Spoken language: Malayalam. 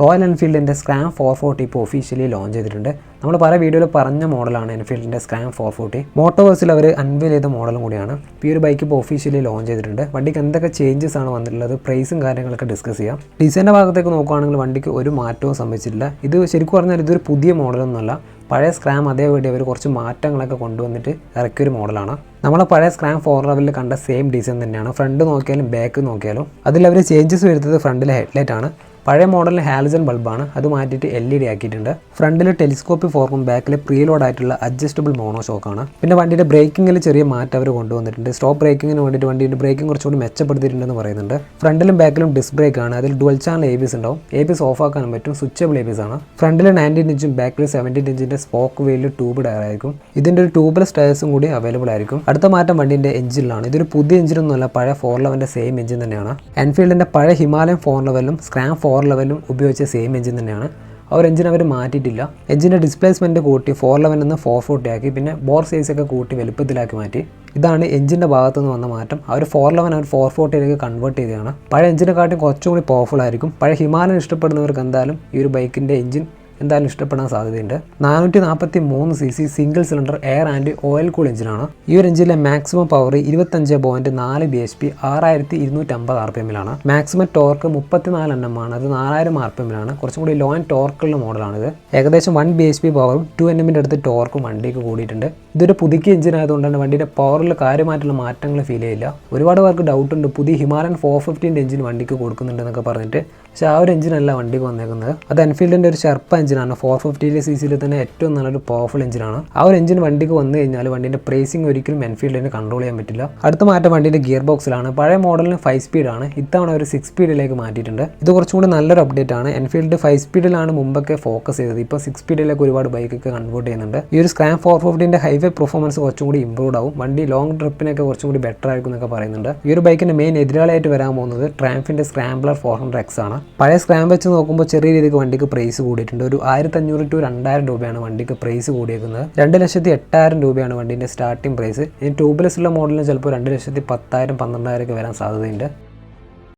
റോയൽ എൻഫീൽഡിൻ്റെ സ്ക്രാം 440 ഇപ്പോൾ ഒഫീഷ്യലി ലോഞ്ച് ചെയ്തിട്ടുണ്ട്. നമ്മൾ പല വീഡിയോയിൽ പറഞ്ഞ മോഡലാണ് എൻഫീൽഡിൻ്റെ സ്ക്രാം 440. മോട്ടോവേഴ്സിൽ അവർ അൺവെയിൽ ചെയ്ത മോഡലും കൂടിയാണ്. ഈ ഒരു ബൈക്ക് ഇപ്പോൾ ഒഫീഷ്യലി ലോഞ്ച് ചെയ്തിട്ടുണ്ട്. വണ്ടിക്ക് എന്തൊക്കെ ചേഞ്ചസ് ആണ് വന്നിട്ടുള്ളത്, പ്രൈസും കാര്യങ്ങളൊക്കെ ഡിസ്കസ് ചെയ്യാം. ഡിസൈൻ്റെ ഭാഗത്തേക്ക് നോക്കുകയാണെങ്കിൽ വണ്ടിക്ക് ഒരു മാറ്റവും സംഭവിച്ചിട്ടില്ല. ഇത് ശരിക്കും പറഞ്ഞാൽ ഇതൊരു പുതിയ മോഡലൊന്നുമല്ല. പഴയ സ്ക്രാം അതേപടി അവർ കുറച്ച് മാറ്റങ്ങളൊക്കെ കൊണ്ടുവന്നിട്ട് ഇറക്കിയൊരു മോഡലാണ്. നമ്മളെ പഴയ സ്ക്രാം 411 കണ്ട സെയിം ഡിസൈൻ തന്നെയാണ്. ഫ്രണ്ട് നോക്കിയാലും ബാക്ക് നോക്കിയാലും അതിലവർ ചേഞ്ചസ് വരുന്നത് ഫ്രണ്ടിലെ ഹെഡ്ലൈറ്റ് ആണ്. പഴയ മോഡലിൽ ഹാലജൻ ബൾബാണ്, അത് മാറ്റിയിട്ട് LED ആക്കിയിട്ടുണ്ട്. ഫ്രണ്ടിൽ ടെലിസ്കോപ്പി ഫോർക്കും ബാക്കിൽ പ്രീലോഡ് ആയിട്ടുള്ള അഡ്ജസ്റ്റബിൾ മോണോ ഷോക്കാണ്. പിന്നെ വണ്ടിയുടെ ബ്രേക്കിങ്ങിൽ ചെറിയ മാറ്റം അവർ കൊണ്ടുവന്നിട്ടുണ്ട്. സ്റ്റോപ്പ് ബ്രേക്കിങ്ങിന് വേണ്ടിയിട്ട് വണ്ടിയുടെ ബ്രേക്കിംഗ് കുറച്ചുകൂടി മെച്ചപ്പെടുത്തിയിട്ടുണ്ടെന്ന് പറയുന്നുണ്ട്. ഫ്രണ്ടിലും ബാക്കിലും ഡിസ്ക് ബ്രേക്ക് ആണ്. അതിൽ ഡുവൽ ചാനൽ ABS ഉണ്ടാവും. ABS ഓഫ് ആക്കാനും പറ്റും. സ്വിച്ചബിൾ ABS ആണ്. ഫ്രണ്ടിൽ 19 ഇഞ്ചും ബാക്കിൽ 17 ഇഞ്ചിന്റെ സ്പോക്ക് വീലിൽ ട്യൂബ് ടയർ ആയിരിക്കും. ഇതിന്റെ ഒരു ട്യൂബ്ലെസ് ടയർസും കൂടി അവൈലബിൾ ആയിരിക്കും. അടുത്ത മാറ്റം വണ്ടിന്റെ എഞ്ചിനിലാണ്. ഇതൊരു പുതിയ എഞ്ചിനൊന്നുമല്ല, പഴയ 411 സെയിം എഞ്ചിൻ തന്നെയാണ്. എൻഫീൽഡിന്റെ പഴയ ഹിമാലയൻ 411 സ്ക്രാം 411 ഉപയോഗിച്ച സെയിം എഞ്ചിൻ തന്നെയാണ്. ആ ഒരു എഞ്ചിൻ അവർ മാറ്റിയിട്ടില്ല. എഞ്ചിൻ്റെ ഡിസ്പ്ലേസ്മെൻറ്റ് കൂട്ടി 411 നിന്ന് 440 ആക്കി. പിന്നെ ബോർ സൈസൊക്കെ കൂട്ടി വലുപ്പത്തിലാക്കി മാറ്റി. ഇതാണ് എഞ്ചിൻ്റെ ഭാഗത്തു നിന്ന് വന്ന മാറ്റം. അവർ 411 അവർ 440ലേക്ക് കൺവേർട്ട് ചെയ്തതാണ്. പഴയ എഞ്ചിനെക്കാട്ടും കുറച്ചുകൂടി പവർഫുൾ ആയിരിക്കും. പഴയ ഹിമാലയൻ ഇഷ്ടപ്പെടുന്നവർക്ക് എന്തായാലും ഈ ഒരു ബൈക്കിൻ്റെ എഞ്ചിൻ എന്തായാലും ഇഷ്ടപ്പെടാൻ സാധ്യതയുണ്ട്. 443 cc single cylinder air and oil cool എഞ്ചിനാണ്. ഈ ഒരു എഞ്ചിനിലെ മാക്സിമം പവർ 25.4 bhp 6250 rpmലാണ്. മാക്സിമം ടോർക്ക് 34 Nm ആണ്. അത് 4000 rpmലാണ്. കുറച്ചും കൂടി ലോ ആൻഡ് ടോർക്കുള്ള മോഡലാണിത്. ഏകദേശം 1 bhp പവറും 2 Nm അടുത്ത് ടോർക്കും വണ്ടിക്ക് കൂടിയിട്ടുണ്ട്. ഇതൊരു പുതുക്കിയ എഞ്ചിൻ ആയതുകൊണ്ടാണ് വണ്ടിയുടെ പവറിൽ കാര്യമായിട്ടുള്ള മാറ്റങ്ങൾ ഫീൽ ചെയ്യില്ല. ഒരുപാട് പേർക്ക് ഡൗട്ട് ഉണ്ട്, പുതിയ ഹിമാലയൻ 450 എഞ്ചിൻ വണ്ടിക്ക് കൊടുക്കുന്നുണ്ടെന്നൊക്കെ പറഞ്ഞിട്ട്. പക്ഷേ ആ ഒരു എഞ്ചിനല്ല വണ്ടിക്ക് വന്നേക്കുന്നത്. അത് എൻഫീൽഡിൻ്റെ ഒരു ഷെർപ്പ എഞ്ചിനാണ്. 450 cc തന്നെ ഏറ്റവും നല്ലൊരു പവർഫുൾ എഞ്ചിനാണ്. ആ ഒരു എഞ്ചിൻ വണ്ടിക്ക് വന്നു കഴിഞ്ഞാൽ വണ്ടിൻ്റെ പ്രൈസിങ് ഒരിക്കലും എൻഫീൽഡിന് കൺട്രോൾ ചെയ്യാൻ പറ്റില്ല. അടുത്ത മാറ്റം വണ്ടിൻ്റെ ഗിയർ ബോക്സിലാണ്. പഴയ മോഡലിന് 5 സ്പീഡാണ്. ഇത്തവണ ഒരു 6 സ്പീഡിലേക്ക് മാറ്റിയിട്ടുണ്ട്. ഇത് കുറച്ചും കൂടി നല്ലൊരു അപ്ഡേറ്റ് ആണ്. എൻഫീൽഡ് 5 സ്പീഡിലാണ് മുമ്പൊക്കെ ഫോക്കസ് ചെയ്തത്. ഇപ്പോൾ 6 സ്പീഡിലേക്ക് ഒരുപാട് ബൈക്കൊക്കെ കൺവേർട്ട് ചെയ്യുന്നുണ്ട്. ഈ ഒരു സ്ക്രാം 450ൻ്റെ ഹൈവേ പെർഫോമൻസ് കുറച്ചും കൂടി ഇംപ്രൂവ് ആവും. വണ്ടി ലോങ് ട്രിപ്പിനൊക്കെ കുറച്ചും കൂടി ബെറ്റർ ആയിരിക്കും എന്നൊക്കെ പറയുന്നുണ്ട്. ഈ ഒരു ബൈക്കിൻ്റെ മെയിൻ എതിരാളിയായിട്ട് വരാൻ പോകുന്നത് ട്രയംഫിൻ്റെ സ്ക്രാംബ്ലർ 400X ആണ്. പഴയ സ്ക്രാം വെച്ച് നോക്കുമ്പോൾ ചെറിയ രീതിക്ക് വണ്ടിക്ക് പ്രൈസ് കൂടിയിട്ടുണ്ട്. ഒരു 1500 to 2000 രൂപയാണ് വണ്ടിക്ക് പ്രൈസ് കൂടിയേക്കുന്നത്. 2,08,000 രൂപയാണ് വണ്ടിൻ്റെ സ്റ്റാർട്ടിംഗ് പ്രൈസ്. ഇനി ട്യൂബ്ലെസ് ഉള്ള മോഡലിന് ചിലപ്പോൾ 2,10,000 12,000 ഒക്കെ വരാൻ സാധ്യതയുണ്ട്.